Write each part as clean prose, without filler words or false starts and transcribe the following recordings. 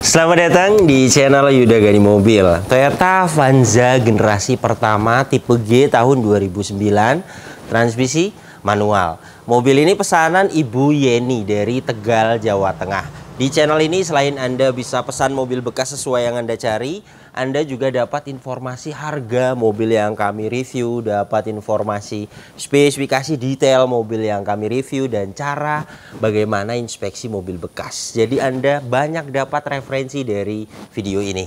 Selamat datang di channel Yuda Gani Mobil. Toyota Avanza generasi pertama tipe G tahun 2009, transmisi manual. Mobil ini pesanan Ibu Yeni dari Tegal, Jawa Tengah. Di channel ini selain Anda bisa pesan mobil bekas sesuai yang Anda cari, Anda juga dapat informasi harga mobil yang kami review, dapat informasi spesifikasi detail mobil yang kami review, dan cara bagaimana inspeksi mobil bekas. Jadi Anda banyak dapat referensi dari video ini.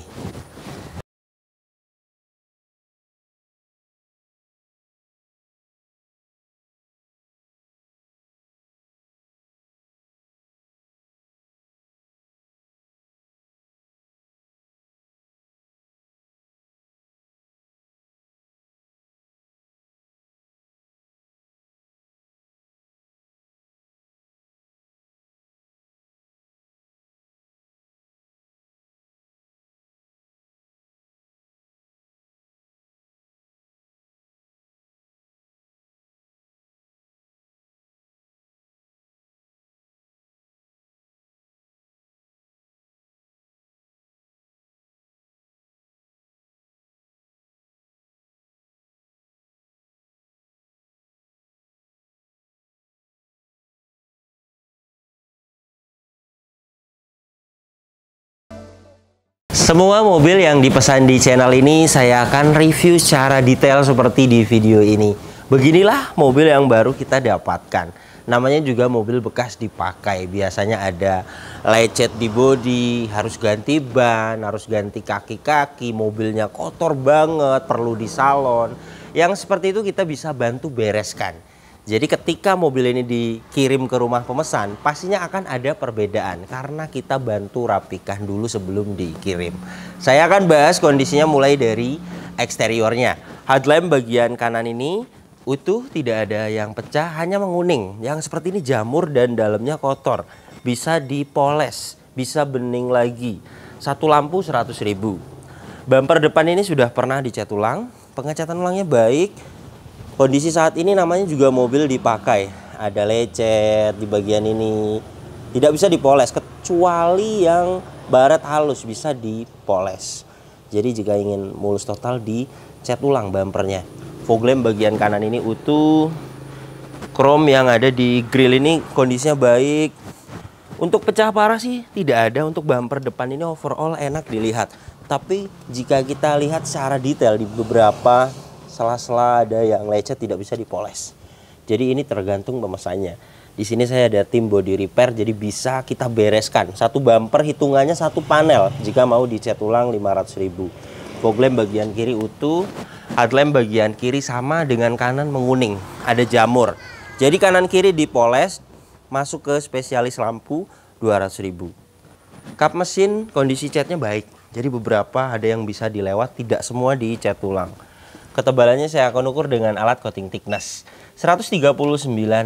Semua mobil yang dipesan di channel ini saya akan review secara detail seperti di video ini. Beginilah mobil yang baru kita dapatkan. Namanya juga mobil bekas dipakai. Biasanya ada lecet di bodi, harus ganti ban, harus ganti kaki-kaki, mobilnya kotor banget, perlu disalon. Yang seperti itu kita bisa bantu bereskan. Jadi ketika mobil ini dikirim ke rumah pemesan, pastinya akan ada perbedaan karena kita bantu rapikan dulu sebelum dikirim. Saya akan bahas kondisinya mulai dari eksteriornya. Headlamp bagian kanan ini utuh, tidak ada yang pecah, hanya menguning. Yang seperti ini jamur dan dalamnya kotor. Bisa dipoles, bisa bening lagi. Satu lampu 100.000. Bumper depan ini sudah pernah dicat ulang, pengecatan ulangnya baik. Kondisi saat ini namanya juga mobil dipakai. Ada lecet di bagian ini. Tidak bisa dipoles kecuali yang baret halus bisa dipoles. Jadi jika ingin mulus total dicat ulang bumpernya. Fog lamp bagian kanan ini utuh. Chrome yang ada di grill ini kondisinya baik. Untuk pecah parah sih tidak ada. Untuk bumper depan ini overall enak dilihat. Tapi jika kita lihat secara detail di beberapa sela-sela ada yang lecet tidak bisa dipoles. Jadi ini tergantung pemesannya. Di sini saya ada tim body repair, jadi bisa kita bereskan. Satu bumper hitungannya satu panel jika mau dicat ulang 500.000. Fog lamp bagian kiri utuh, headlamp bagian kiri sama dengan kanan menguning, ada jamur. Jadi kanan kiri dipoles, masuk ke spesialis lampu 200.000. Kap mesin kondisi catnya baik. Jadi beberapa ada yang bisa dilewat, tidak semua dicat ulang. Ketebalannya saya akan ukur dengan alat coating thickness 139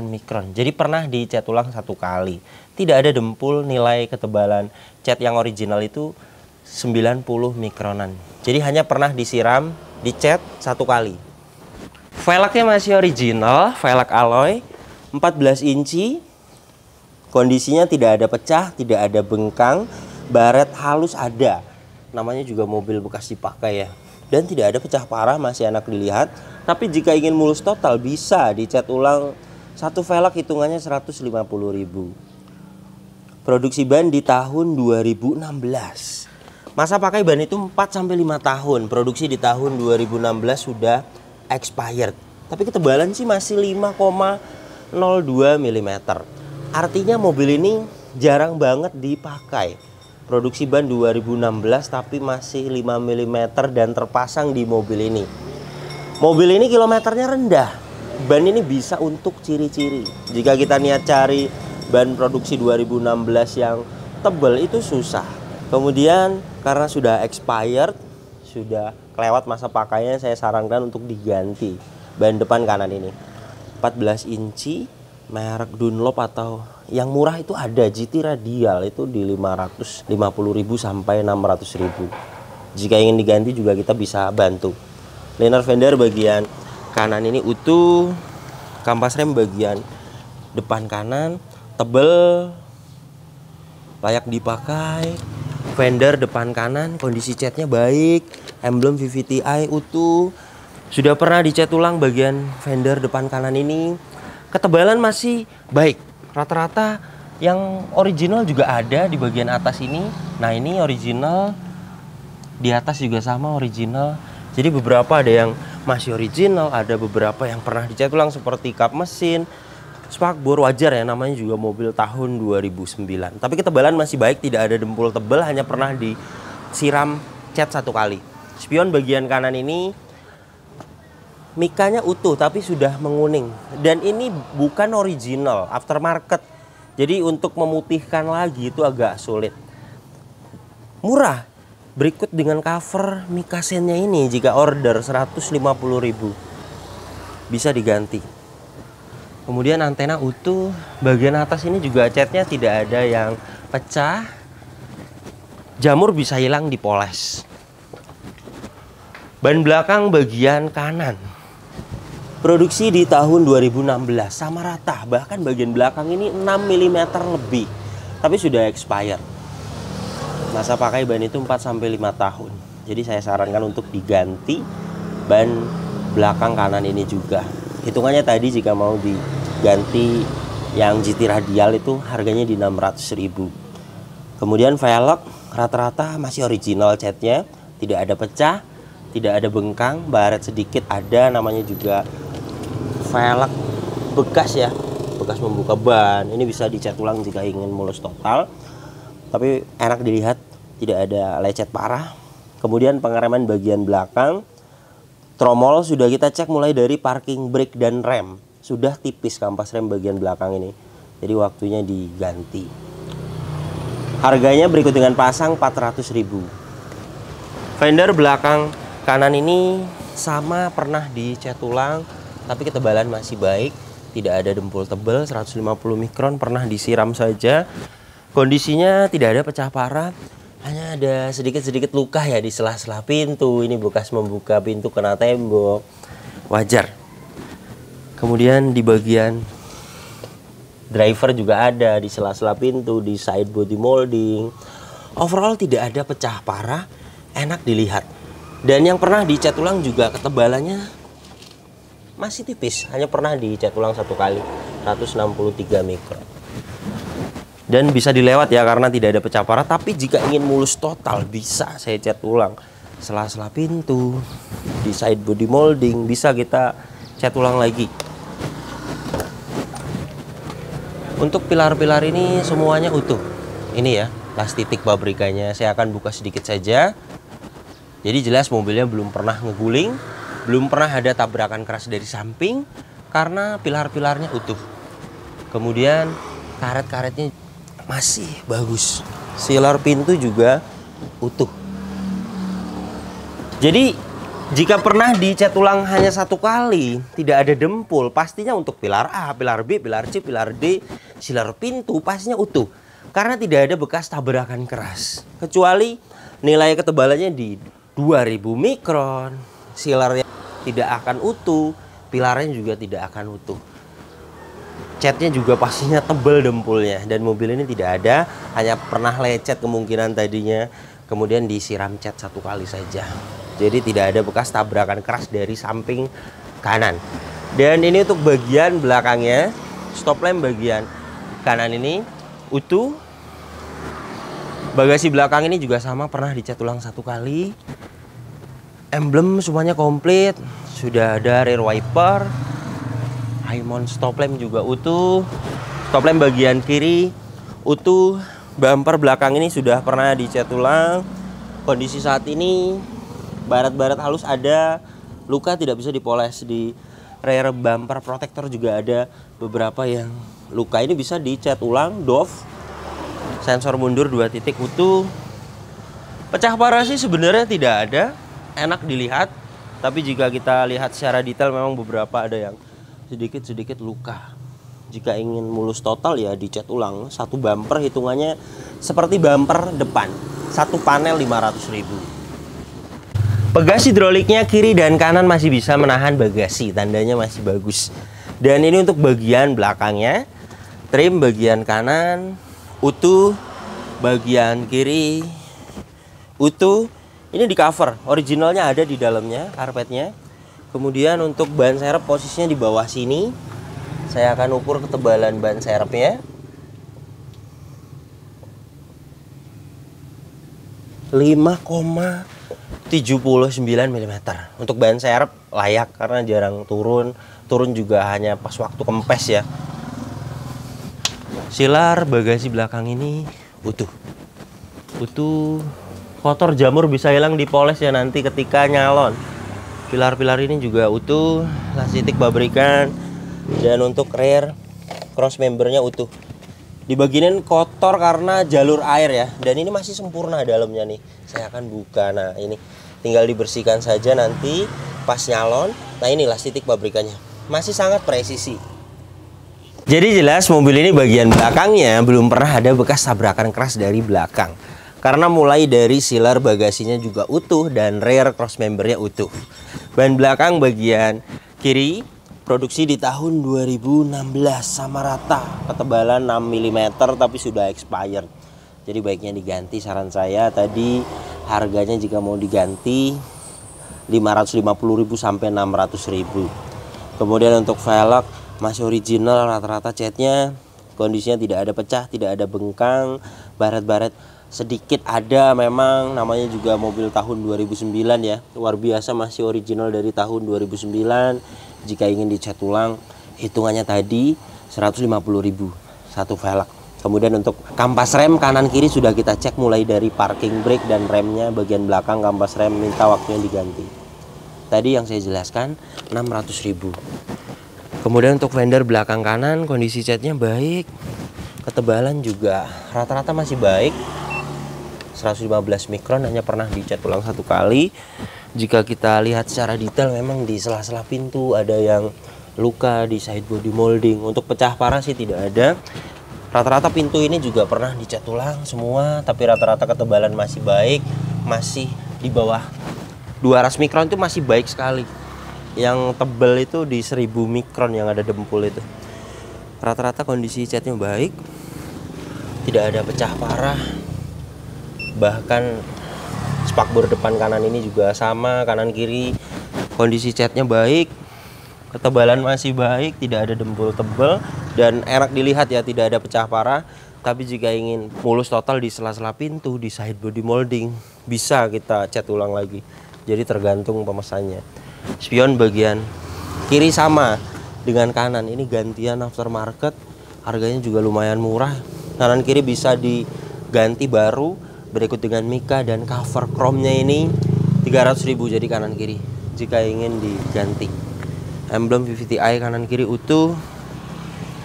mikron. Jadi pernah dicat ulang satu kali. Tidak ada dempul. Nilai ketebalan cat yang original itu 90 mikronan. Jadi hanya pernah disiram, dicat satu kali. Velgnya masih original, velg alloy 14 inci. Kondisinya tidak ada pecah, tidak ada bengkang. Baret halus ada. Namanya juga mobil bekas dipakai ya. Dan tidak ada pecah parah, masih enak dilihat. Tapi jika ingin mulus total bisa dicat ulang satu velg hitungannya 150.000. Produksi ban di tahun 2016. Masa pakai ban itu 4-5 tahun. Produksi di tahun 2016 sudah expired. Tapi ketebalan sih masih 5,02 mm. Artinya mobil ini jarang banget dipakai. Produksi ban 2016 tapi masih 5 mm dan terpasang di mobil ini. Mobil ini kilometernya rendah. Ban ini bisa untuk ciri-ciri. Jika kita niat cari ban produksi 2016 yang tebal itu susah. Kemudian karena sudah expired, sudah kelewat masa pakainya, saya sarankan untuk diganti ban depan kanan ini. 14 inci, merek Dunlop atau yang murah itu ada GT radial itu di 550.000 sampai 600.000. Jika ingin diganti juga kita bisa bantu. Liner fender bagian kanan ini utuh. Kampas rem bagian depan kanan tebel, layak dipakai. Fender depan kanan kondisi catnya baik, emblem VVTi utuh. Sudah pernah dicat ulang bagian fender depan kanan ini. Ketebalan masih baik. Rata-rata yang original juga ada di bagian atas ini. Nah, ini original. Di atas juga sama original. Jadi beberapa ada yang masih original, ada beberapa yang pernah dicat ulang seperti kap mesin, spakbor, wajar ya, namanya juga mobil tahun 2009. Tapi ketebalan masih baik, tidak ada dempul tebal, hanya pernah disiram cat 1 kali. Spion bagian kanan ini mikanya utuh tapi sudah menguning, dan ini bukan original, aftermarket. Jadi untuk memutihkan lagi itu agak sulit. Murah, berikut dengan cover mikasennya ini jika order 150.000 bisa diganti. Kemudian antena utuh, bagian atas ini juga catnya tidak ada yang pecah. Jamur bisa hilang dipoles. Ban belakang bagian kanan produksi di tahun 2016, sama rata, bahkan bagian belakang ini 6 mm lebih, tapi sudah expired. Masa pakai ban itu 4-5 tahun. Jadi saya sarankan untuk diganti ban belakang kanan ini juga. Hitungannya tadi jika mau diganti yang GT radial itu harganya di 600.000. Kemudian velg rata-rata masih original catnya, tidak ada pecah, tidak ada bengkang, baret sedikit ada, namanya juga velg bekas ya, bekas membuka ban. Ini bisa dicat ulang jika ingin mulus total, tapi enak dilihat, tidak ada lecet parah. Kemudian pengereman bagian belakang, tromol sudah kita cek mulai dari parking brake dan rem, sudah tipis kampas rem bagian belakang ini, jadi waktunya diganti. Harganya berikut dengan pasang 400.000. Fender belakang kanan ini sama pernah dicat ulang, tapi ketebalan masih baik, tidak ada dempul tebal, 150 mikron, pernah disiram saja. Kondisinya tidak ada pecah parah, hanya ada sedikit-sedikit luka ya di sela-sela pintu. Ini bekas membuka pintu kena tembok, wajar. Kemudian di bagian driver juga ada di sela-sela pintu, di side body molding. Overall tidak ada pecah parah, enak dilihat. Dan yang pernah dicat ulang juga ketebalannya masih tipis, hanya pernah dicat ulang 1 kali, 163 mikron. Dan bisa dilewat ya karena tidak ada pecah parah. Tapi jika ingin mulus total bisa saya cat ulang sela-sela pintu, di side body molding bisa kita cat ulang lagi. Untuk pilar-pilar ini semuanya utuh. Ini ya las titik pabrikannya, saya akan buka sedikit saja. Jadi jelas mobilnya belum pernah ngeguling, belum pernah ada tabrakan keras dari samping karena pilar-pilarnya utuh. Kemudian karet-karetnya masih bagus. Sealer pintu juga utuh. Jadi jika pernah dicat ulang hanya 1 kali, tidak ada dempul, pastinya untuk pilar A, pilar B, pilar C, pilar D, sealer pintu pastinya utuh. Karena tidak ada bekas tabrakan keras. Kecuali nilai ketebalannya di 2000 mikron, sealernya tidak akan utuh, pilarnya juga tidak akan utuh. Catnya juga pastinya tebal dempulnya, dan mobil ini tidak ada, hanya pernah lecet kemungkinan tadinya, kemudian disiram cat 1 kali saja. Jadi tidak ada bekas tabrakan keras dari samping kanan. Dan ini untuk bagian belakangnya, stop lamp bagian kanan ini utuh. Bagasi belakang ini juga sama, pernah dicat ulang 1 kali. Emblem semuanya komplit, sudah ada rear wiper, high mount stop lamp juga utuh, stop lamp bagian kiri utuh, bumper belakang ini sudah pernah dicat ulang. Kondisi saat ini baret-baret halus ada, luka tidak bisa dipoles. Di rear bumper protector juga ada beberapa yang luka, ini bisa dicat ulang. Dove sensor mundur 2 titik utuh. Pecah parah sih sebenarnya tidak ada, enak dilihat. Tapi jika kita lihat secara detail memang beberapa ada yang sedikit-sedikit luka. Jika ingin mulus total ya dicat ulang. 1 bumper hitungannya seperti bumper depan, 1 panel 500.000. Pegas hidroliknya kiri dan kanan masih bisa menahan bagasi, tandanya masih bagus. Dan ini untuk bagian belakangnya, trim bagian kanan utuh, bagian kiri utuh. Ini di cover, originalnya ada di dalamnya, karpetnya. Kemudian untuk ban serep posisinya di bawah sini. Saya akan ukur ketebalan ban serepnya. 5,79 mm. Untuk ban serep layak karena jarang turun. Turun juga hanya pas waktu kempes ya. Silar bagasi belakang ini utuh. Utuh. Kotor jamur bisa hilang dipoles ya nanti ketika nyalon. Pilar-pilar ini juga utuh, lastik pabrikan. Dan untuk rear cross membernya utuh. Di bagian kotor karena jalur air ya. Dan ini masih sempurna dalamnya nih. Saya akan buka. Nah ini tinggal dibersihkan saja nanti pas nyalon. Nah ini lastik pabrikannya. Masih sangat presisi. Jadi jelas mobil ini bagian belakangnya belum pernah ada bekas tabrakan keras dari belakang. Karena mulai dari silar bagasinya juga utuh dan rear cross membernya utuh. Ban belakang bagian kiri produksi di tahun 2016 sama rata. Ketebalan 6 mm tapi sudah expired. Jadi baiknya diganti saran saya. Tadi harganya jika mau diganti 550.000 sampai 600.000. Kemudian untuk velg masih original, rata-rata catnya kondisinya tidak ada pecah, tidak ada bengkang, baret-baret sedikit ada memang, namanya juga mobil tahun 2009 ya. Luar biasa masih original dari tahun 2009. Jika ingin dicat ulang hitungannya tadi 150.000 satu velg. Kemudian untuk kampas rem kanan kiri sudah kita cek mulai dari parking brake dan remnya bagian belakang kampas rem minta waktunya diganti. Tadi yang saya jelaskan 600.000. Kemudian untuk fender belakang kanan kondisi catnya baik. Ketebalan juga rata-rata masih baik. 115 mikron, hanya pernah dicat ulang satu kali. Jika kita lihat secara detail memang di sela-sela pintu ada yang luka di side body molding. Untuk pecah parah sih tidak ada. Rata-rata pintu ini juga pernah dicat ulang semua, tapi rata-rata ketebalan masih baik, masih di bawah 200 mikron itu masih baik sekali. Yang tebel itu di 1000 mikron yang ada dempul itu. Rata-rata kondisi catnya baik, tidak ada pecah parah. Bahkan spakbor depan kanan ini juga sama, kanan kiri kondisi catnya baik, ketebalan masih baik, tidak ada dempul tebal dan enak dilihat ya, tidak ada pecah parah. Tapi jika ingin mulus total di sela-sela pintu, di side body molding, bisa kita cat ulang lagi. Jadi tergantung pemesannya. Spion bagian kiri sama dengan kanan, ini gantian aftermarket, harganya juga lumayan murah. Kanan kiri bisa diganti baru. Berikut dengan mika dan cover chrome-nya ini 300.000 jadi kanan kiri jika ingin diganti. Emblem VVTi kanan kiri utuh.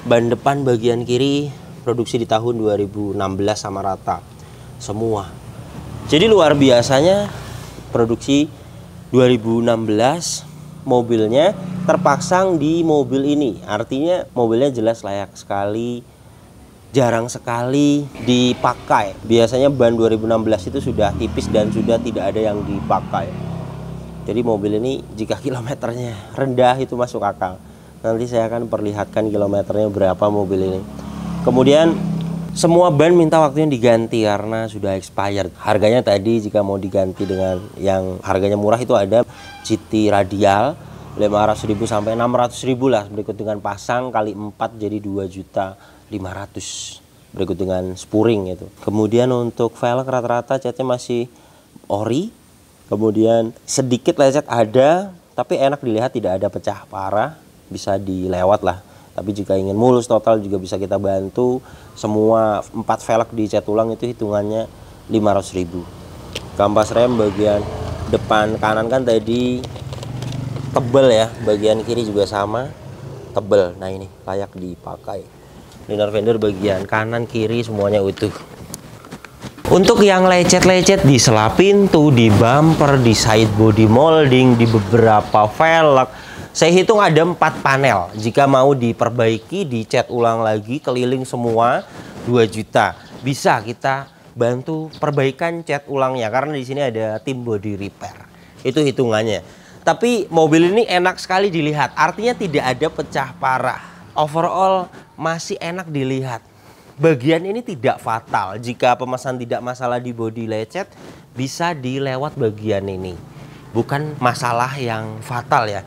Ban depan bagian kiri produksi di tahun 2016 sama rata semua. Jadi luar biasanya produksi 2016 mobilnya terpasang di mobil ini. Artinya mobilnya jelas layak sekali. Jarang sekali dipakai. Biasanya ban 2016 itu sudah tipis dan sudah tidak ada yang dipakai. Jadi mobil ini jika kilometernya rendah itu masuk akal. Nanti saya akan perlihatkan kilometernya berapa mobil ini. Kemudian semua ban minta waktunya diganti karena sudah expired. Harganya tadi jika mau diganti dengan yang harganya murah itu ada GT radial 500.000 sampai 600.000 lah. Berikut dengan pasang kali 4 jadi 2.500.000. Berikut dengan spuring itu. Kemudian untuk velg rata-rata catnya masih ori. Kemudian sedikit lecet ada, tapi enak dilihat, tidak ada pecah parah, bisa dilewat lah. Tapi jika ingin mulus total juga bisa kita bantu. Semua 4 velg dicat ulang itu hitungannya 500.000. Kampas rem bagian depan kanan kan tadi tebel ya, bagian kiri juga sama tebel. Nah ini layak dipakai. Liner fender bagian kanan kiri semuanya utuh. Untuk yang lecet-lecet di sela pintu, di bumper, di side body molding, di beberapa velg, saya hitung ada 4 panel. Jika mau diperbaiki, dicat ulang lagi keliling semua 2 juta. Bisa kita bantu perbaikan cat ulangnya karena di sini ada tim body repair. Itu hitungannya. Tapi mobil ini enak sekali dilihat. Artinya tidak ada pecah parah. Overall masih enak dilihat. Bagian ini tidak fatal. Jika pemesan tidak masalah di bodi lecet, bisa dilewat bagian ini. Bukan masalah yang fatal ya.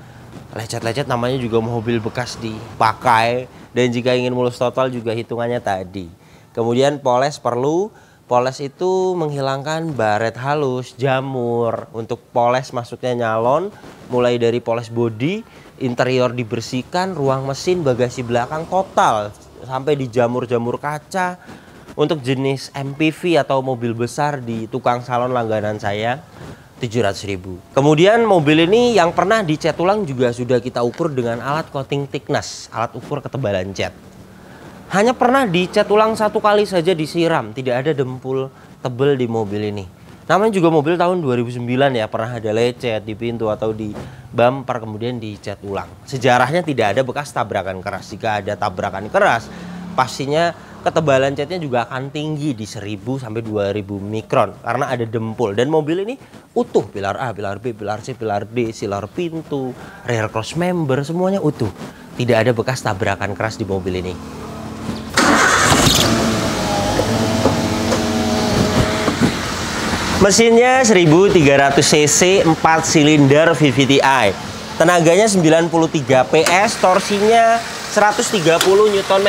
Lecet-lecet namanya juga mobil bekas dipakai, dan jika ingin mulus total juga hitungannya tadi. Kemudian poles perlu. Poles itu menghilangkan baret halus, jamur. Untuk poles maksudnya nyalon, mulai dari poles bodi, interior dibersihkan, ruang mesin, bagasi belakang total, sampai di jamur-jamur kaca. Untuk jenis MPV atau mobil besar di tukang salon langganan saya 700.000. Kemudian mobil ini yang pernah dicat ulang juga sudah kita ukur dengan alat coating thickness, alat ukur ketebalan cat. Hanya pernah dicat ulang 1 kali saja disiram, tidak ada dempul tebel di mobil ini. Namanya juga mobil tahun 2009 ya, pernah ada lecet di pintu atau di bumper kemudian dicat ulang. Sejarahnya tidak ada bekas tabrakan keras. Jika ada tabrakan keras, pastinya ketebalan catnya juga akan tinggi di 1000 sampai 2000 mikron karena ada dempul. Dan mobil ini utuh, pilar A, pilar B, pilar C, pilar D, silar pintu, rear cross member, semuanya utuh. Tidak ada bekas tabrakan keras di mobil ini. Mesinnya 1300 cc 4 silinder VVTi. Tenaganya 93 PS, torsinya 130 Nm.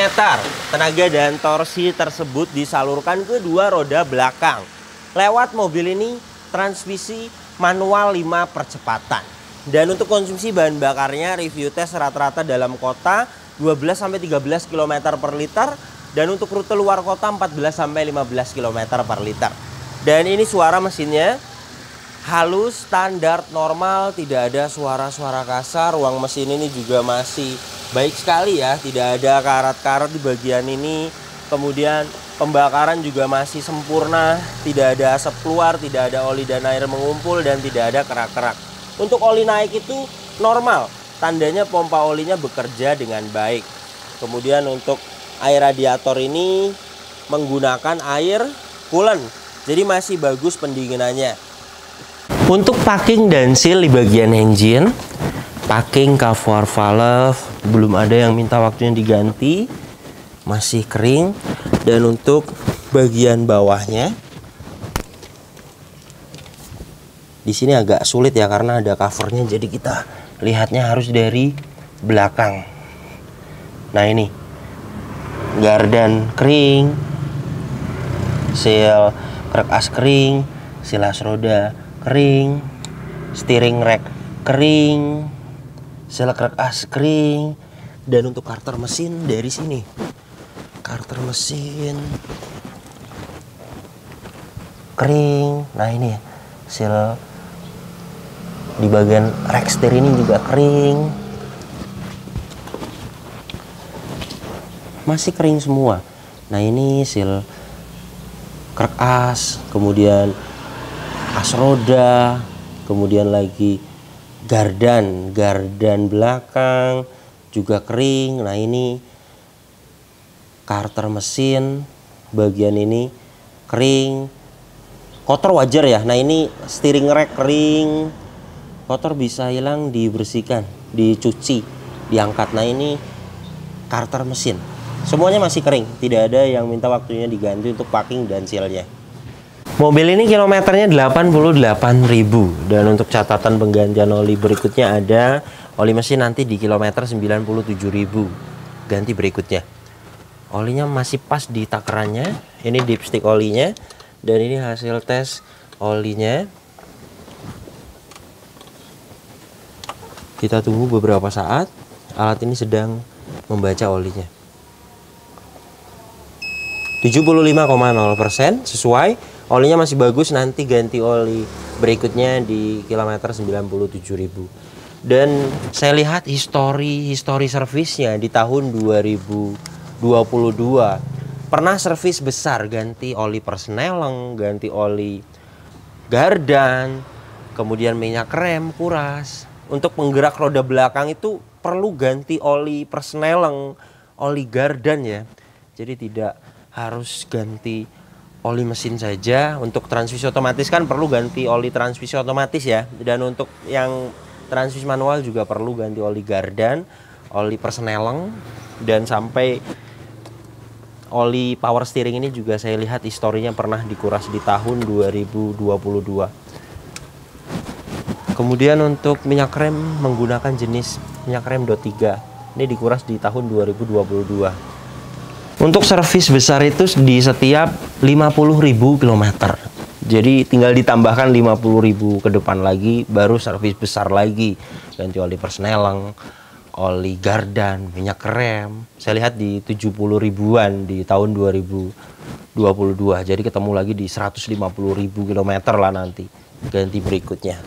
Tenaga dan torsi tersebut disalurkan ke 2 roda belakang. Lewat mobil ini transmisi manual 5 percepatan. Dan untuk konsumsi bahan bakarnya review tes rata-rata dalam kota 12-13 km per liter. Dan untuk rute luar kota 14-15 km per liter. Dan ini suara mesinnya halus, standar, normal, tidak ada suara-suara kasar. Ruang mesin ini juga masih baik sekali ya, tidak ada karat-karat di bagian ini. Kemudian pembakaran juga masih sempurna, tidak ada asap keluar, tidak ada oli dan air mengumpul, dan tidak ada kerak-kerak. Untuk oli naik itu normal, tandanya pompa olinya bekerja dengan baik. Kemudian untuk air radiator ini menggunakan air coolant, jadi masih bagus pendinginannya. Untuk packing dan seal di bagian engine, packing cover valve belum ada yang minta waktunya diganti, masih kering. Dan untuk bagian bawahnya, di sini agak sulit ya karena ada covernya, jadi kita lihatnya harus dari belakang. Nah ini gardan kering, seal krek as kering, silas roda kering, steering rack kering, seal krek as kering. Dan untuk karter mesin dari sini, karter mesin kering. Nah ini seal di bagian rack setir ini juga kering, masih kering semua. Nah ini seal krek as, kemudian as roda, kemudian lagi gardan belakang juga kering. Nah ini karter mesin bagian ini kering, kotor wajar ya. Nah ini steering rack kering, kotor bisa hilang, dibersihkan, dicuci, diangkat. Nah ini karter mesin, semuanya masih kering, tidak ada yang minta waktunya diganti untuk packing dan sealnya. Mobil ini kilometernya 88.000. Dan untuk catatan penggantian oli berikutnya ada oli mesin nanti di kilometer 97.000 ganti berikutnya. Olinya masih pas di takarannya, ini dipstick olinya. Dan ini hasil tes olinya. Kita tunggu beberapa saat, alat ini sedang membaca olinya. 75,0% sesuai, olinya masih bagus, nanti ganti oli berikutnya di kilometer 97.000. Dan saya lihat histori servisnya di tahun 2022 pernah servis besar, ganti oli persneleng, ganti oli gardan, kemudian minyak rem kuras. Untuk penggerak roda belakang itu perlu ganti oli persneleng, oli gardan ya. Jadi tidak harus ganti oli mesin saja. Untuk transmisi otomatis kan perlu ganti oli transmisi otomatis ya. Dan untuk yang transmisi manual juga perlu ganti oli gardan, oli persneleng, dan sampai oli power steering ini juga saya lihat historinya pernah dikuras di tahun 2022. Kemudian untuk minyak rem menggunakan jenis minyak rem DOT 3. Ini dikuras di tahun 2022. Untuk servis besar itu di setiap 50.000 km. Jadi tinggal ditambahkan 50.000 ke depan lagi, baru servis besar lagi. Ganti oli persneleng, oli gardan, minyak rem. Saya lihat di 70 ribuan di tahun 2022. Jadi ketemu lagi di 150.000 km lah nanti ganti berikutnya.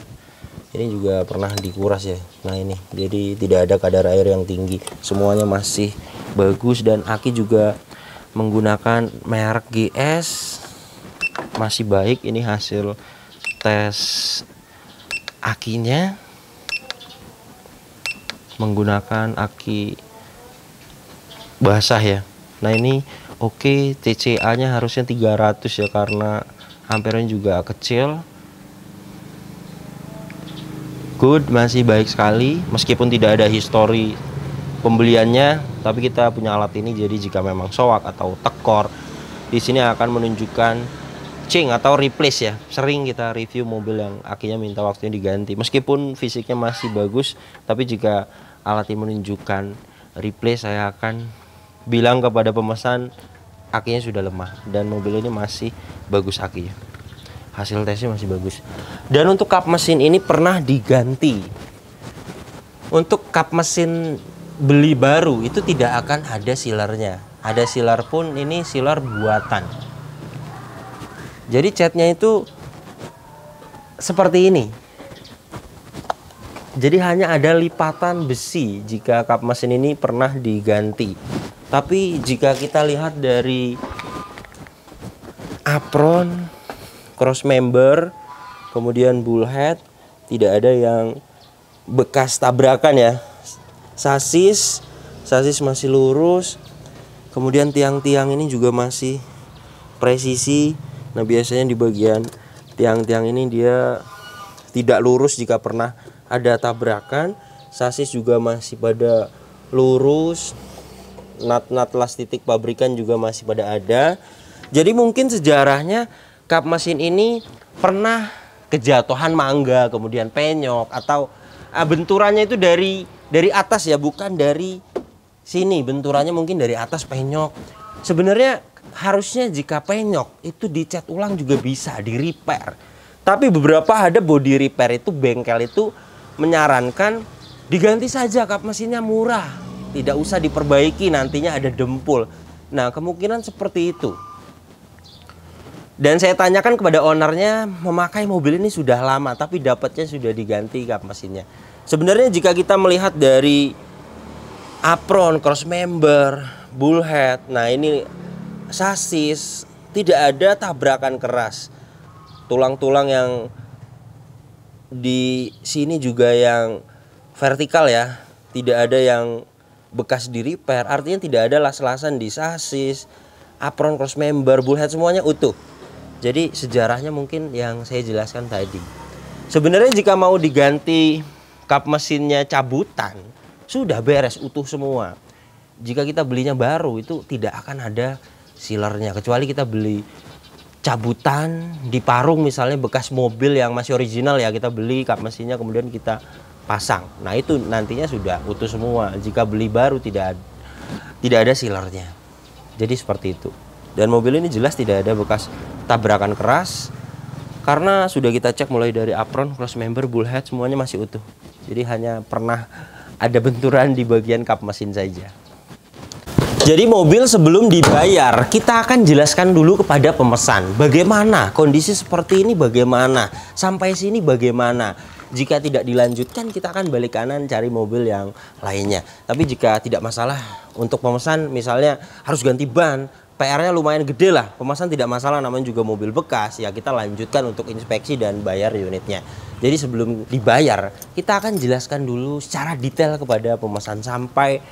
Ini juga pernah dikuras ya. Nah ini, jadi tidak ada kadar air yang tinggi. Semuanya masih bagus dan aki juga menggunakan merek GS. Masih baik. Ini hasil tes akinya. Menggunakan aki basah ya. Nah ini oke, TCA nya harusnya 300 ya, karena ampernya juga kecil. Good, masih baik sekali meskipun tidak ada histori pembeliannya, tapi kita punya alat ini, jadi jika memang soak atau tekor di sini akan menunjukkan change atau replace ya. Sering kita review mobil yang akinya minta waktunya diganti meskipun fisiknya masih bagus, tapi jika alat ini menunjukkan replace, saya akan bilang kepada pemesan akinya sudah lemah dan mobil ini masih bagus akinya. Hasil tesnya masih bagus. Dan untuk kap mesin ini pernah diganti. Untuk kap mesin beli baru itu tidak akan ada sealernya. Ada sealer pun ini sealer buatan. Jadi catnya itu seperti ini. Jadi hanya ada lipatan besi jika kap mesin ini pernah diganti. Tapi jika kita lihat dari apron, cross member, kemudian bullhead, tidak ada yang bekas tabrakan ya. Sasis masih lurus. Kemudian tiang-tiang ini juga masih presisi. Nah biasanya di bagian tiang-tiang ini dia tidak lurus jika pernah ada tabrakan. Sasis juga masih pada lurus. Nat-nat las titik pabrikan juga masih pada ada. Jadi mungkin sejarahnya kap mesin ini pernah kejatuhan mangga, kemudian penyok, atau benturannya itu dari atas ya, bukan dari sini. Benturannya mungkin dari atas penyok. Sebenarnya harusnya jika penyok itu dicat ulang juga bisa, di repair. Tapi beberapa ada body repair itu, bengkel itu menyarankan diganti saja kap mesinnya, murah, tidak usah diperbaiki, nantinya ada dempul. Nah kemungkinan seperti itu. Dan saya tanyakan kepada ownernya, memakai mobil ini sudah lama tapi dapatnya sudah diganti kap mesinnya. Sebenarnya jika kita melihat dari apron, cross member, bullhead, nah ini sasis, tidak ada tabrakan keras. Tulang-tulang yang di sini juga yang vertikal ya, tidak ada yang bekas di repair. Artinya tidak ada las-lasan di sasis, apron, cross member, bullhead, semuanya utuh. Jadi sejarahnya mungkin yang saya jelaskan tadi. Sebenarnya jika mau diganti kap mesinnya cabutan, sudah beres, utuh semua. Jika kita belinya baru itu tidak akan ada sealernya, kecuali kita beli cabutan di Parung misalnya, bekas mobil yang masih original ya, kita beli kap mesinnya kemudian kita pasang. Nah itu nantinya sudah utuh semua. Jika beli baru tidak ada sealernya. Jadi seperti itu. Dan mobil ini jelas tidak ada bekas tabrakan keras, karena sudah kita cek mulai dari apron, cross member, bullhead, semuanya masih utuh. Jadi hanya pernah ada benturan di bagian kap mesin saja. Jadi mobil sebelum dibayar kita akan jelaskan dulu kepada pemesan bagaimana kondisi seperti ini, bagaimana sampai sini, bagaimana. Jika tidak dilanjutkan kita akan balik kanan cari mobil yang lainnya. Tapi jika tidak masalah untuk pemesan, misalnya harus ganti ban, PR-nya lumayan gede lah, pemesan tidak masalah, namanya juga mobil bekas ya, kita lanjutkan untuk inspeksi dan bayar unitnya. Jadi sebelum dibayar kita akan jelaskan dulu secara detail kepada pemesan sampai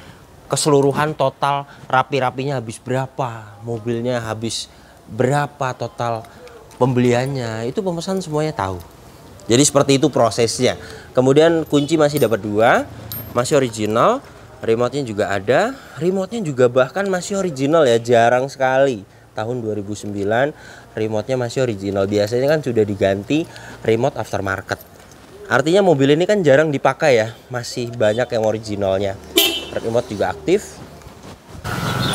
keseluruhan total rapi-rapinya habis berapa, mobilnya habis berapa, total pembeliannya itu pemesan semuanya tahu. Jadi seperti itu prosesnya. Kemudian kunci masih dapat 2, masih original. Remote-nya juga ada. Remote-nya juga bahkan masih original ya, jarang sekali. Tahun 2009 remote-nya masih original. Biasanya kan sudah diganti remote aftermarket. Artinya mobil ini kan jarang dipakai ya, masih banyak yang originalnya. Remote juga aktif.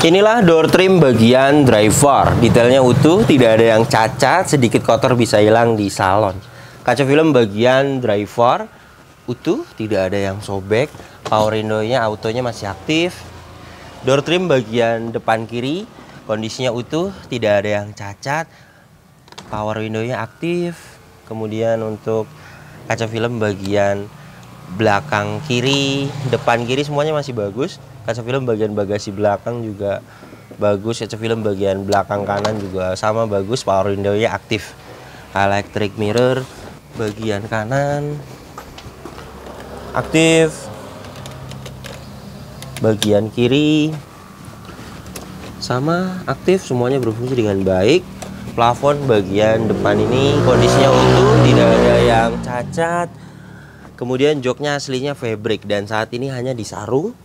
Inilah door trim bagian driver. Detailnya utuh, tidak ada yang cacat, sedikit kotor bisa hilang di salon. Kaca film bagian driver utuh, tidak ada yang sobek. Power window-nya, autonya masih aktif. Door trim bagian depan kiri kondisinya utuh, tidak ada yang cacat. Power window-nya aktif. Kemudian untuk kaca film bagian belakang kiri, depan kiri semuanya masih bagus. Kaca film bagian bagasi belakang juga bagus. Kaca film bagian belakang kanan juga sama bagus. Power window-nya aktif. Electric mirror bagian kanan aktif. Bagian kiri sama aktif, semuanya berfungsi dengan baik. Plafon bagian depan ini kondisinya utuh, tidak ada yang cacat. Kemudian joknya aslinya fabric dan saat ini hanya disarung.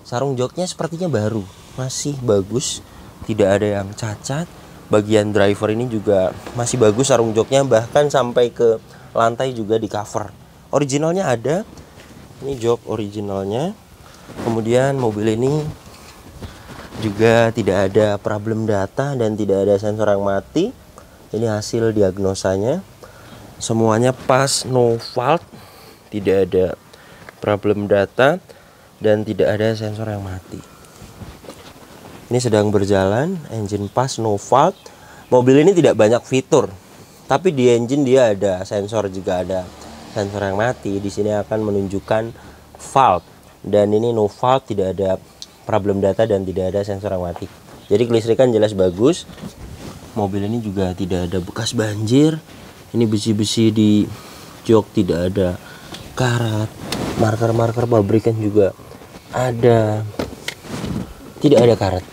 Sarung joknya sepertinya baru, masih bagus, tidak ada yang cacat. Bagian driver ini juga masih bagus sarung joknya, bahkan sampai ke lantai juga di cover. Originalnya ada. Ini jok originalnya. Kemudian mobil ini juga tidak ada problem data dan tidak ada sensor yang mati. Ini hasil diagnosanya. Semuanya pas, no fault. Tidak ada problem data dan tidak ada sensor yang mati. Ini sedang berjalan, engine pas, no fault. Mobil ini tidak banyak fitur, tapi di engine dia ada sensor, juga ada sensor yang mati. Di sini akan menunjukkan fault. Dan ini no fault, tidak ada problem data dan tidak ada sensor yang mati. Jadi kelistrikan jelas bagus. Mobil ini juga tidak ada bekas banjir. Ini besi-besi di jok tidak ada karat. Marker-marker pabrikan juga ada. Tidak ada karat.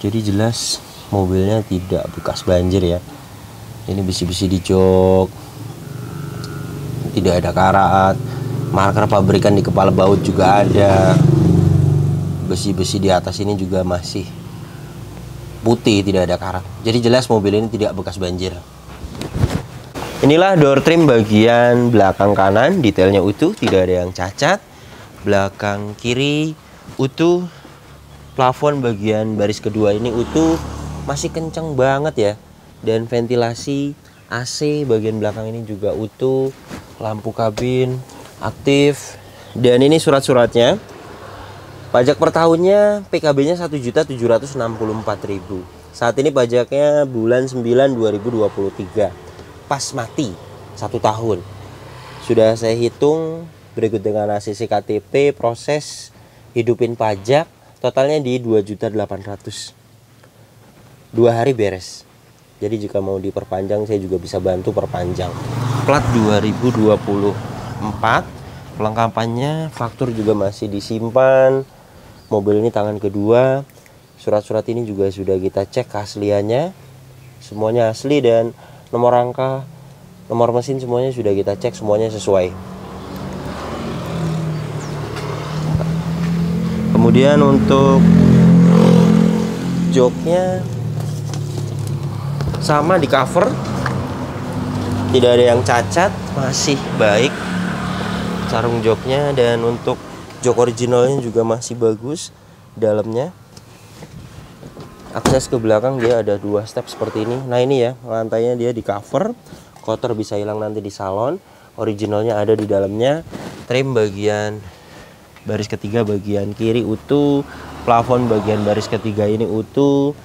Jadi jelas mobilnya tidak bekas banjir ya. Ini besi-besi di jok. Tidak ada karat. Marker pabrikan di kepala baut juga ada. Besi-besi di atas ini juga masih putih, tidak ada karat. Jadi jelas mobil ini tidak bekas banjir. Inilah door trim bagian belakang kanan, detailnya utuh, tidak ada yang cacat. Belakang kiri utuh. Plafon bagian baris kedua ini utuh, masih kencang banget ya. Dan ventilasi AC bagian belakang ini juga utuh. Lampu kabin aktif. Dan ini surat-suratnya. Pajak per tahunnya PKB-nya 1.764.000. Saat ini pajaknya bulan 9 2023. Pas mati 1 tahun. Sudah saya hitung berikut dengan ACC KTP, proses hidupin pajak totalnya di 2.800.000. 2 hari beres. Jadi jika mau diperpanjang saya juga bisa bantu perpanjang. Plat 2024, pelengkapannya, faktur juga masih disimpan. Mobil ini tangan kedua. Surat-surat ini juga sudah kita cek keasliannya. Semuanya asli dan nomor rangka, nomor mesin semuanya sudah kita cek, semuanya sesuai. Kemudian untuk joknya sama di cover, tidak ada yang cacat, masih baik sarung joknya. Dan untuk jok originalnya juga masih bagus dalamnya. Akses ke belakang dia ada 2 step seperti ini. Nah ini ya, lantainya dia di cover, kotor bisa hilang nanti di salon. Originalnya ada di dalamnya. Trim bagian baris ketiga bagian kiri utuh. Plafon bagian baris ketiga ini utuh.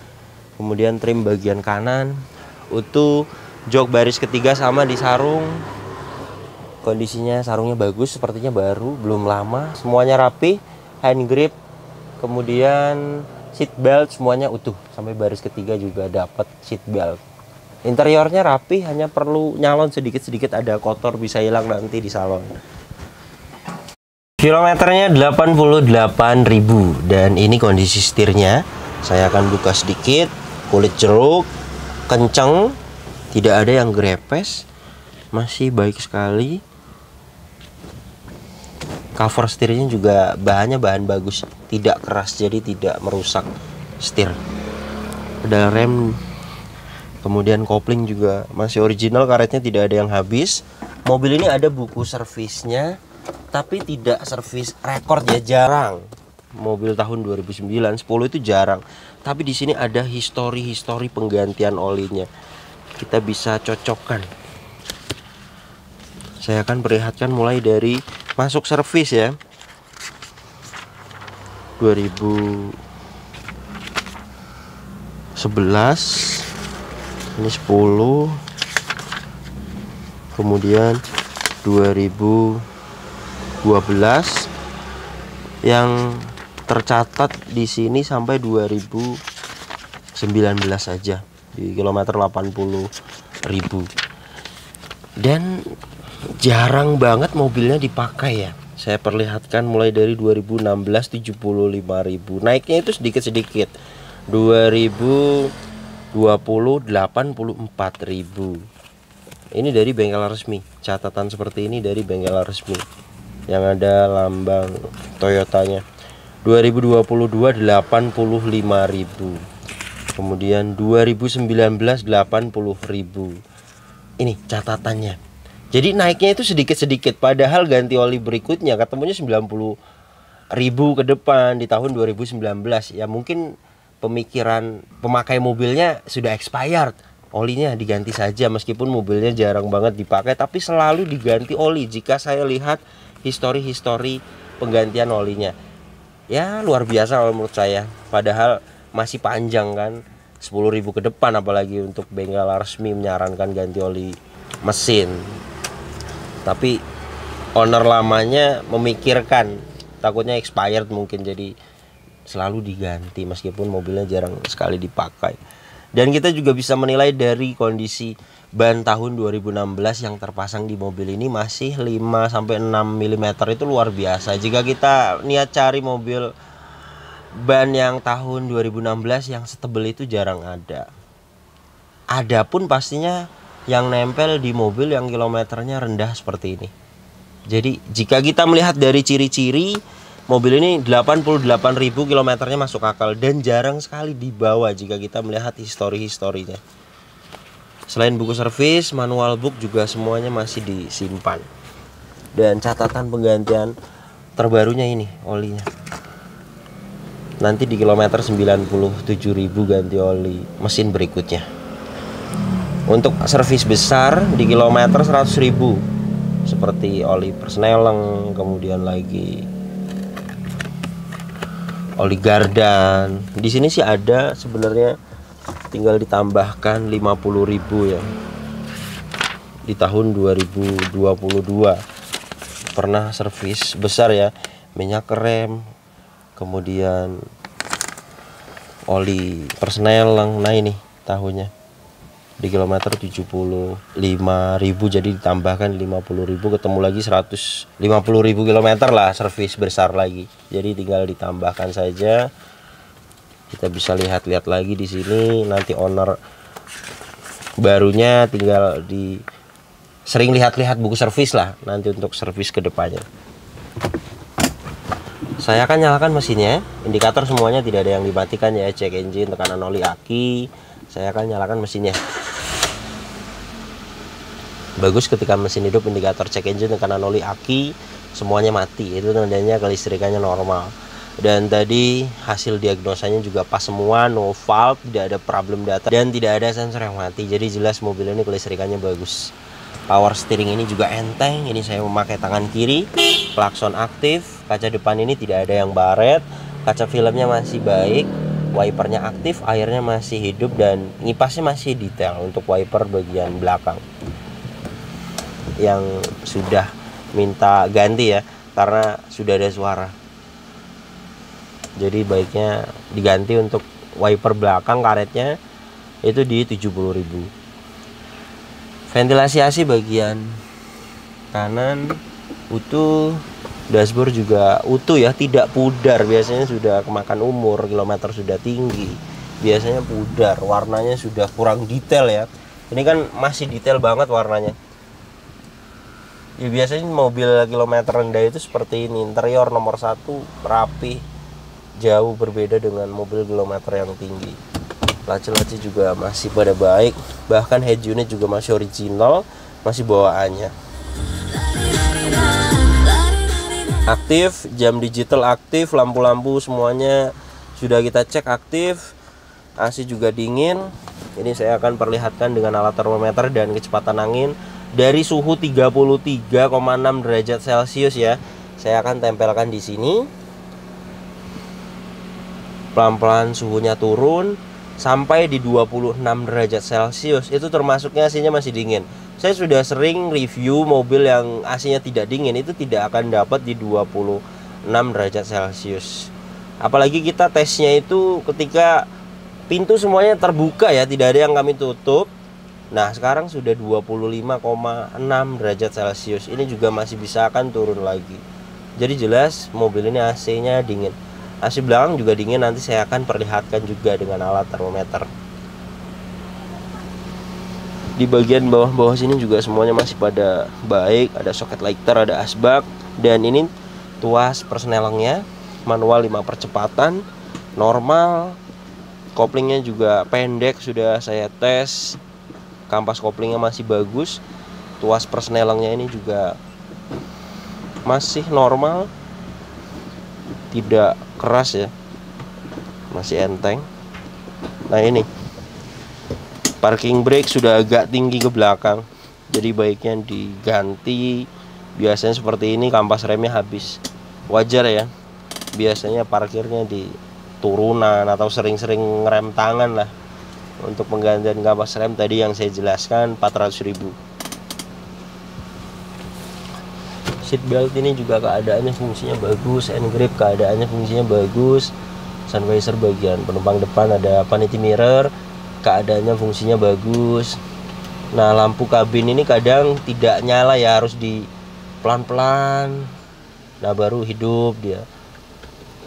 Kemudian trim bagian kanan utuh. Jok baris ketiga sama di sarung. Kondisinya sarungnya bagus, sepertinya baru, belum lama. Semuanya rapi. Hand grip, kemudian seat belt semuanya utuh. Sampai baris ketiga juga dapat seat belt. Interiornya rapi, hanya perlu nyalon sedikit-sedikit, ada kotor bisa hilang nanti di salon. Kilometernya 88.000 dan ini kondisi setirnya. Saya akan buka sedikit. Kulit jeruk, kenceng, tidak ada yang grepes, masih baik sekali. Cover setirnya juga bahannya bahan bagus, tidak keras, jadi tidak merusak setir. Pedal rem, kemudian kopling juga masih original, karetnya tidak ada yang habis. Mobil ini ada buku servisnya, tapi tidak servis rekord ya, jarang. Mobil tahun 2009, 10 itu jarang. Tapi di sini ada histori penggantian olinya. Kita bisa cocokkan. Saya akan perlihatkan mulai dari masuk servis ya. 2011, ini 10, kemudian 2012 yang tercatat di sini sampai 2019 saja di kilometer 80.000. Dan jarang banget mobilnya dipakai ya. Saya perlihatkan mulai dari 2016 75.000. Naiknya itu sedikit-sedikit. 2020 84.000. Ini dari bengkel resmi. Catatan seperti ini dari bengkel resmi yang ada lambang Toyotanya. 2022 85.000. Kemudian 2019 80.000. Ini catatannya. Jadi naiknya itu sedikit-sedikit, padahal ganti oli berikutnya ketemunya 90.000 ke depan di tahun 2019. Ya mungkin pemikiran pemakai mobilnya sudah expired, olinya diganti saja, meskipun mobilnya jarang banget dipakai, tapi selalu diganti oli. Jika saya lihat histori penggantian olinya, ya luar biasa kalau menurut saya. Padahal masih panjang kan, 10.000 ke depan, apalagi untuk bengkel resmi menyarankan ganti oli mesin. Tapi owner lamanya memikirkan takutnya expired mungkin, jadi selalu diganti meskipun mobilnya jarang sekali dipakai. Dan kita juga bisa menilai dari kondisi ban tahun 2016 yang terpasang di mobil ini masih 5-6 mm, itu luar biasa. Jika kita niat cari mobil ban yang tahun 2016 yang setebel itu jarang ada. Adapun pastinya yang nempel di mobil yang kilometernya rendah seperti ini. Jadi jika kita melihat dari ciri-ciri, mobil ini 88.000 kilometernya masuk akal dan jarang sekali dibawa jika kita melihat historinya. Selain buku servis, manual book juga semuanya masih disimpan. Dan catatan penggantian terbarunya ini olinya. Nanti di kilometer 97.000 ganti oli mesin berikutnya. Untuk servis besar di kilometer 100.000 seperti oli persneleng, kemudian lagi oli gardan. Di sini sih ada sebenarnya, tinggal ditambahkan 50.000 ya. Di tahun 2022 pernah servis besar ya, minyak rem, kemudian oli persneleng. Nah ini tahunnya di kilometer 75.000, jadi ditambahkan 50.000, ketemu lagi 150.000 kilometer lah servis besar lagi. Jadi tinggal ditambahkan saja. Kita bisa lihat-lihat lagi di sini. Nanti owner barunya tinggal sering lihat-lihat buku servis lah nanti untuk servis kedepannya. Saya akan nyalakan mesinnya. Indikator semuanya tidak ada yang dimatikan ya. Cek engine, tekanan oli, aki. Saya akan nyalakan mesinnya. Bagus ketika mesin hidup, indikator cek engine, tekanan oli, aki semuanya mati. Itu tandanya kelistrikannya normal. Dan tadi hasil diagnosanya juga pas semua, no fault, tidak ada problem data dan tidak ada sensor yang mati. Jadi jelas mobil ini kelistrikannya bagus. Power steering ini juga enteng. Ini saya memakai tangan kiri. Klakson aktif. Kaca depan ini tidak ada yang baret. Kaca filmnya masih baik. Wipernya aktif, airnya masih hidup dan ngipasnya masih detail untuk wiper bagian belakang yang sudah minta ganti ya, karena sudah ada suara. Jadi baiknya diganti untuk wiper belakang, karetnya itu di 70.000. Ventilasi AC bagian kanan utuh, dashboard juga utuh ya, tidak pudar. Biasanya sudah kemakan umur, kilometer sudah tinggi, biasanya pudar. Warnanya sudah kurang detail ya. Ini kan masih detail banget warnanya. Ya biasanya mobil kilometer rendah itu seperti ini, interior nomor 1 rapi, jauh berbeda dengan mobil kilometer yang tinggi. Laci-laci juga masih pada baik, bahkan head unit juga masih original, masih bawaannya. Aktif, jam digital aktif, lampu-lampu semuanya sudah kita cek aktif. AC juga dingin. Ini saya akan perlihatkan dengan alat termometer dan kecepatan angin dari suhu 33,6 derajat Celcius ya. Saya akan tempelkan di sini. Pelan-pelan suhunya turun sampai di 26 derajat Celcius. Itu termasuknya AC-nya masih dingin. Saya sudah sering review mobil yang AC-nya tidak dingin, itu tidak akan dapat di 26 derajat Celcius. Apalagi kita tesnya itu ketika pintu semuanya terbuka ya, tidak ada yang kami tutup. Nah sekarang sudah 25,6 derajat Celcius. Ini juga masih bisa akan turun lagi. Jadi jelas mobil ini AC-nya dingin. AC belakang juga dingin, nanti saya akan perlihatkan juga dengan alat termometer. Di bagian bawah-bawah sini juga semuanya masih pada baik. Ada soket lighter, ada asbak. Dan ini tuas persnelengnya, manual 5 percepatan, normal. Koplingnya juga pendek, sudah saya tes. Kampas koplingnya masih bagus. Tuas persnelengnya ini juga masih normal, tidak keras ya, masih enteng. Nah ini parking brake sudah agak tinggi ke belakang, jadi baiknya diganti. Biasanya seperti ini kampas remnya habis. Wajar ya, biasanya parkirnya di turunan atau sering-sering ngerem tangan lah. Untuk penggantian kampas rem tadi yang saya jelaskan 400.000. Seat belt ini juga keadaannya fungsinya bagus, hand grip keadaannya fungsinya bagus. Sun visor bagian penumpang depan ada vanity mirror, keadaannya fungsinya bagus. Nah lampu kabin ini kadang tidak nyala ya, harus di pelan-pelan, nah baru hidup dia.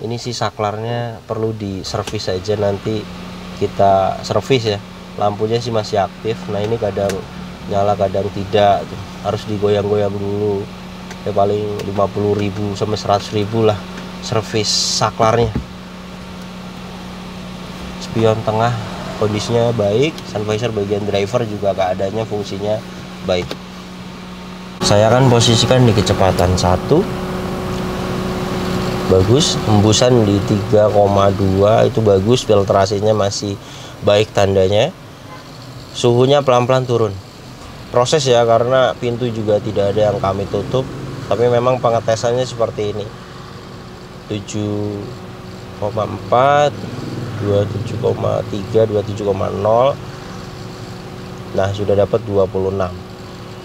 Ini sih saklarnya perlu di servis saja, nanti kita servis ya. Lampunya sih masih aktif. Nah ini kadang nyala kadang tidak tuh. Harus digoyang-goyang dulu ya, paling 50.000 sampai 100.000 lah servis saklarnya. Spion tengah kondisinya baik. Sun visor bagian driver juga keadaannya fungsinya baik. Saya akan posisikan di kecepatan 1. Bagus, hembusan di 3,2 itu bagus, filtrasinya masih baik tandanya. Suhunya pelan-pelan turun. Proses ya, karena pintu juga tidak ada yang kami tutup, tapi memang pengetesannya seperti ini. 7,4, 27,3, 27,0. Nah, sudah dapat 26.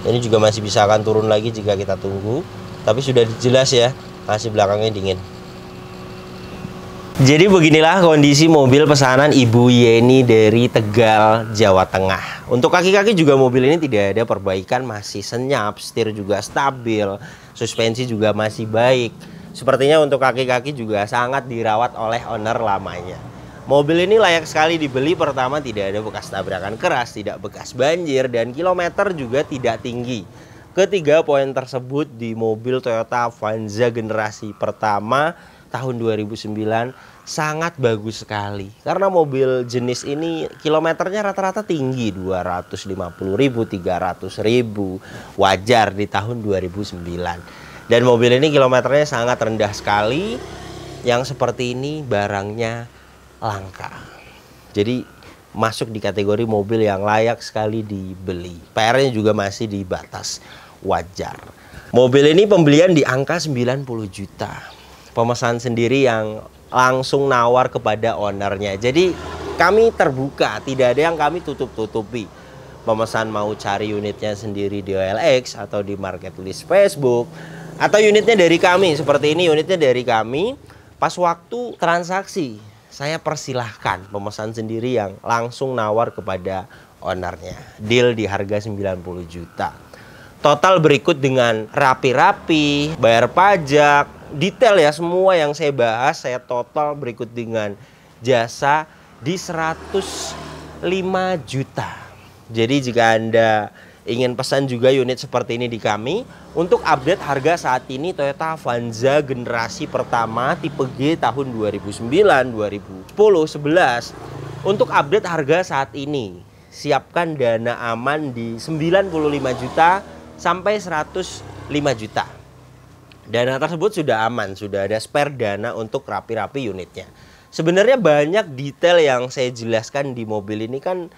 Ini juga masih bisa akan turun lagi jika kita tunggu, tapi sudah jelas ya, AC belakangnya dingin. Jadi beginilah kondisi mobil pesanan Ibu Yeni dari Tegal, Jawa Tengah. Untuk kaki-kaki juga mobil ini tidak ada perbaikan, masih senyap, setir juga stabil, suspensi juga masih baik. Sepertinya untuk kaki-kaki juga sangat dirawat oleh owner lamanya. Mobil ini layak sekali dibeli. Pertama, tidak ada bekas tabrakan keras, tidak bekas banjir, dan kilometer juga tidak tinggi. Ketiga poin tersebut di mobil Toyota Avanza generasi pertama tahun 2009 sangat bagus sekali. Karena mobil jenis ini kilometernya rata-rata tinggi, 250.000, 300.000, wajar di tahun 2009. Dan mobil ini kilometernya sangat rendah sekali. Yang seperti ini barangnya langka. Jadi masuk di kategori mobil yang layak sekali dibeli. PR-nya juga masih di batas wajar. Mobil ini pembelian di angka 90 juta. Pemesan sendiri yang langsung nawar kepada ownernya. Jadi kami terbuka, tidak ada yang kami tutup-tutupi. Pemesan mau cari unitnya sendiri di OLX atau di marketplace Facebook, atau unitnya dari kami, seperti ini unitnya dari kami. Pas waktu transaksi, saya persilahkan pemesan sendiri yang langsung nawar kepada ownernya. Deal di harga 90 juta. Total berikut dengan rapi-rapi, bayar pajak, detail ya, semua yang saya bahas saya total berikut dengan jasa di 105 juta. Jadi jika Anda ingin pesan juga unit seperti ini di kami. Untuk update harga saat ini Toyota Avanza generasi pertama tipe G tahun 2009, 2010, 11. Untuk update harga saat ini, siapkan dana aman di 95 juta sampai 105 juta. Dana tersebut sudah aman, sudah ada spare dana untuk rapi-rapi unitnya. Sebenarnya banyak detail yang saya jelaskan di mobil ini kan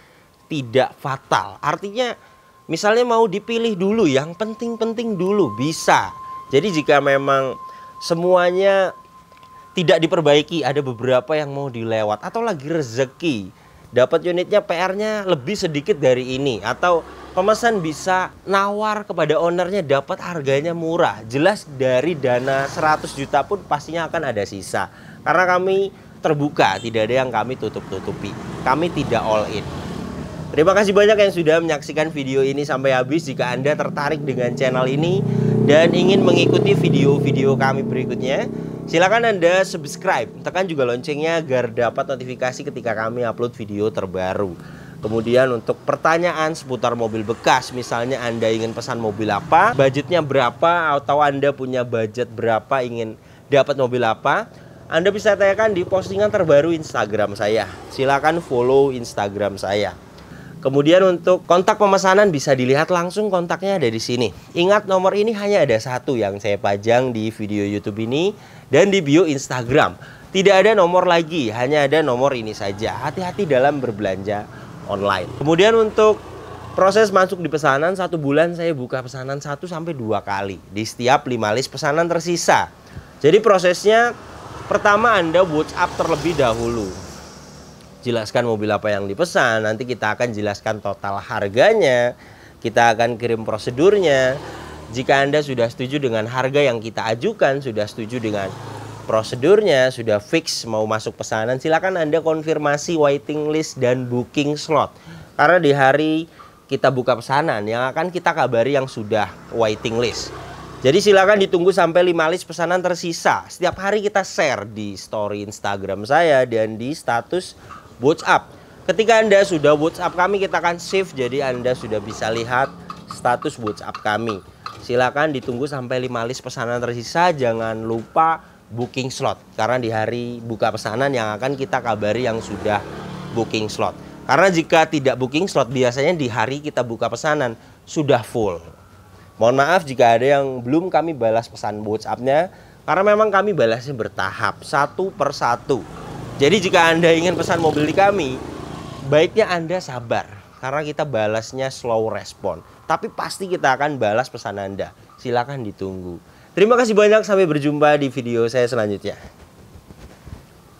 tidak fatal. Artinya misalnya mau dipilih dulu, yang penting-penting dulu bisa. Jadi jika memang semuanya tidak diperbaiki, ada beberapa yang mau dilewat atau lagi rezeki, dapat unitnya PR-nya lebih sedikit dari ini, atau pemesan bisa nawar kepada ownernya dapat harganya murah. Jelas dari dana 100 juta pun pastinya akan ada sisa. Karena kami terbuka, tidak ada yang kami tutup-tutupi. Kami tidak all in. Terima kasih banyak yang sudah menyaksikan video ini sampai habis. Jika Anda tertarik dengan channel ini dan ingin mengikuti video-video kami berikutnya, silakan Anda subscribe, tekan juga loncengnya agar dapat notifikasi ketika kami upload video terbaru. Kemudian untuk pertanyaan seputar mobil bekas, misalnya Anda ingin pesan mobil apa, budgetnya berapa, atau Anda punya budget berapa ingin dapat mobil apa, Anda bisa tanyakan di postingan terbaru Instagram saya. Silakan follow Instagram saya. Kemudian untuk kontak pemesanan bisa dilihat langsung, kontaknya ada di sini. Ingat, nomor ini hanya ada satu yang saya pajang di video YouTube ini dan di bio Instagram. Tidak ada nomor lagi, hanya ada nomor ini saja. Hati-hati dalam berbelanja online. Kemudian untuk proses masuk di pesanan, 1 bulan saya buka pesanan 1 sampai 2 kali di setiap 5 list pesanan tersisa. Jadi prosesnya, pertama Anda WhatsApp terlebih dahulu. Jelaskan mobil apa yang dipesan, nanti kita akan jelaskan total harganya, kita akan kirim prosedurnya. Jika Anda sudah setuju dengan harga yang kita ajukan, sudah setuju dengan prosedurnya, sudah fix mau masuk pesanan, silakan Anda konfirmasi waiting list dan booking slot. Karena di hari kita buka pesanan, yang akan kita kabari yang sudah waiting list. Jadi silakan ditunggu sampai 5 list pesanan tersisa. Setiap hari kita share di story Instagram saya dan di status WhatsApp. Ketika Anda sudah WhatsApp kami, kita akan save, jadi Anda sudah bisa lihat status WhatsApp kami. Silakan ditunggu sampai 5 list pesanan tersisa. Jangan lupa booking slot, karena di hari buka pesanan yang akan kita kabari yang sudah booking slot. Karena jika tidak booking slot, biasanya di hari kita buka pesanan sudah full. Mohon maaf jika ada yang belum kami balas pesan WhatsApp-nya, karena memang kami balasnya bertahap, satu per satu. Jadi jika Anda ingin pesan mobil di kami, baiknya Anda sabar, karena kita balasnya slow respon. Tapi pasti kita akan balas pesan Anda. Silakan ditunggu. Terima kasih banyak, sampai berjumpa di video saya selanjutnya.